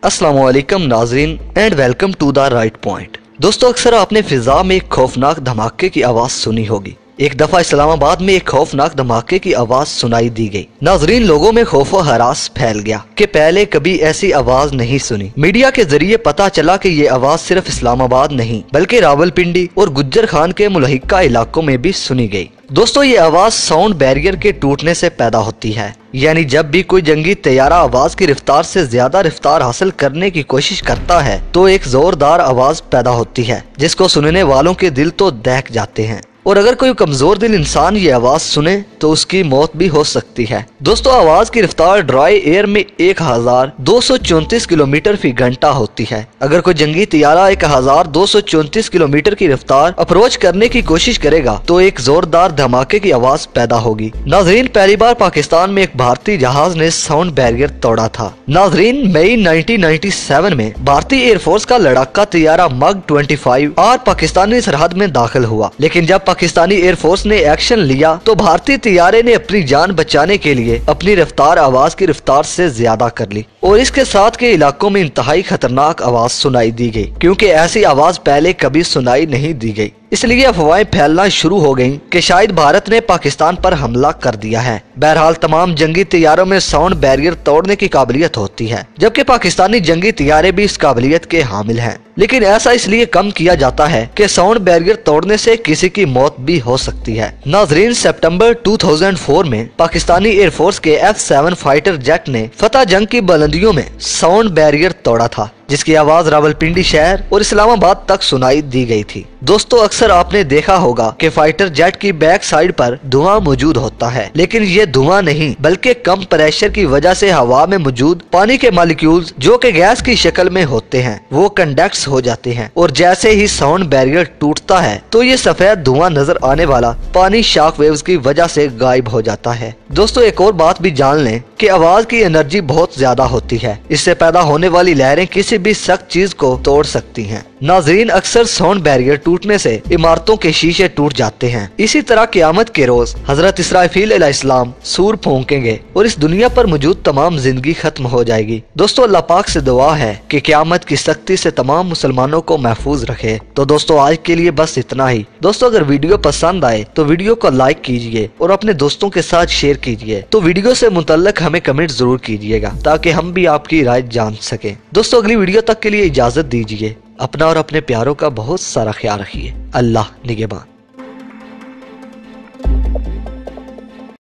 अस्सलाम वालेकुम नाज़रीन and welcome to the right point. दोस्तों, अक्सर आपने फिजा में एक खौफनाक धमाके की आवाज सुनी होगी। एक दफा इस्लामाबाद में एक खौफनाक धमाके की आवाज सुनाई दी गई। नाजरीन, लोगों में खौफ व हरास फैल गया कि पहले कभी ऐसी आवाज नहीं सुनी। मीडिया के जरिए पता चला कि ये आवाज सिर्फ इस्लामाबाद नहीं बल्कि रावलपिंडी और गुज्जर खान के मुल्हिका इलाकों में भी सुनी गई। दोस्तों, ये आवाज साउंड बैरियर के टूटने से पैदा होती है, यानी जब भी कोई जंगी तैयारा आवाज की रफ्तार से ज्यादा रफ्तार हासिल करने की कोशिश करता है तो एक जोरदार आवाज पैदा होती है जिसको सुनने वालों के दिल तो दहक जाते हैं। और अगर कोई कमजोर दिल इंसान ये आवाज सुने तो उसकी मौत भी हो सकती है। दोस्तों, आवाज की रफ्तार ड्राई एयर में 1234 किलोमीटर फी घंटा होती है। अगर कोई जंगी तैयारा 1234 किलोमीटर की रफ्तार अप्रोच करने की कोशिश करेगा तो एक जोरदार धमाके की आवाज पैदा होगी। नाजरीन, पहली बार पाकिस्तान में एक भारतीय जहाज ने साउंड बैरियर तोड़ा था। नाजरीन, मई 1997 में भारतीय एयरफोर्स का लड़ाका तैयारा मग 25 और पाकिस्तानी सरहद में दाखिल हुआ, लेकिन जब पाकिस्तानी एयरफोर्स ने एक्शन लिया तो भारतीय तैयारे ने अपनी जान बचाने के लिए अपनी रफ्तार आवाज की रफ्तार से ज्यादा कर ली और इसके साथ के इलाकों में इंतहाई खतरनाक आवाज सुनाई दी गई, क्योंकि ऐसी आवाज पहले कभी सुनाई नहीं दी गई। इसलिए अफवाहें फैलना शुरू हो गईं कि शायद भारत ने पाकिस्तान पर हमला कर दिया है। बहरहाल, तमाम जंगी तैयारों में साउंड बैरियर तोड़ने की काबिलियत होती है, जबकि पाकिस्तानी जंगी तैयारे भी इस काबिलियत के हामिल हैं। लेकिन ऐसा इसलिए कम किया जाता है कि साउंड बैरियर तोड़ने से किसी की मौत भी हो सकती है। नाजरीन, सितंबर 2004 में पाकिस्तानी एयरफोर्स के F-7 फाइटर जेट ने फतह जंग की बुलंदियों में साउंड बैरियर तोड़ा था, जिसकी आवाज रावलपिंडी शहर और इस्लामाबाद तक सुनाई दी गई थी। दोस्तों, अक्सर आपने देखा होगा कि फाइटर जेट की बैक साइड पर धुआं मौजूद होता है, लेकिन ये धुआं नहीं बल्कि कम प्रेशर की वजह से हवा में मौजूद पानी के मॉलिक्यूल्स जो कि गैस की शक्ल में होते हैं वो कंडक्ट हो जाते हैं, और जैसे ही साउंड बैरियर टूटता है तो ये सफेद धुआं नजर आने वाला पानी शॉक वेव्स की वजह से गायब हो जाता है। दोस्तों, एक और बात भी जान लें कि आवाज की एनर्जी बहुत ज्यादा होती है। इससे पैदा होने वाली लहरें किसी भी सख्त चीज को तोड़ सकती हैं। नाजरीन, अक्सर साउंड बैरियर टूटने से इमारतों के शीशे टूट जाते हैं। इसी तरह क़यामत के रोज हजरत इसराफील अलैहिस्सलाम सूर फूंकेंगे और इस दुनिया पर मौजूद तमाम जिंदगी खत्म हो जाएगी। दोस्तों, अल्लाह पाक से दुआ है कि क़यामत की सख्ती से तमाम मुसलमानों को महफूज रखे। तो दोस्तों, आज के लिए बस इतना ही। दोस्तों, अगर वीडियो पसंद आए तो वीडियो को लाइक कीजिए और अपने दोस्तों के साथ शेयर कीजिए। तो वीडियो से मुतल्लिक हमें कमेंट जरूर कीजिएगा ताकि हम भी आपकी राय जान सकें। दोस्तों, अगली वीडियो तक के लिए इजाजत दीजिए। अपना और अपने प्यारों का बहुत सारा ख्याल रखिए। अल्लाह निगहबान।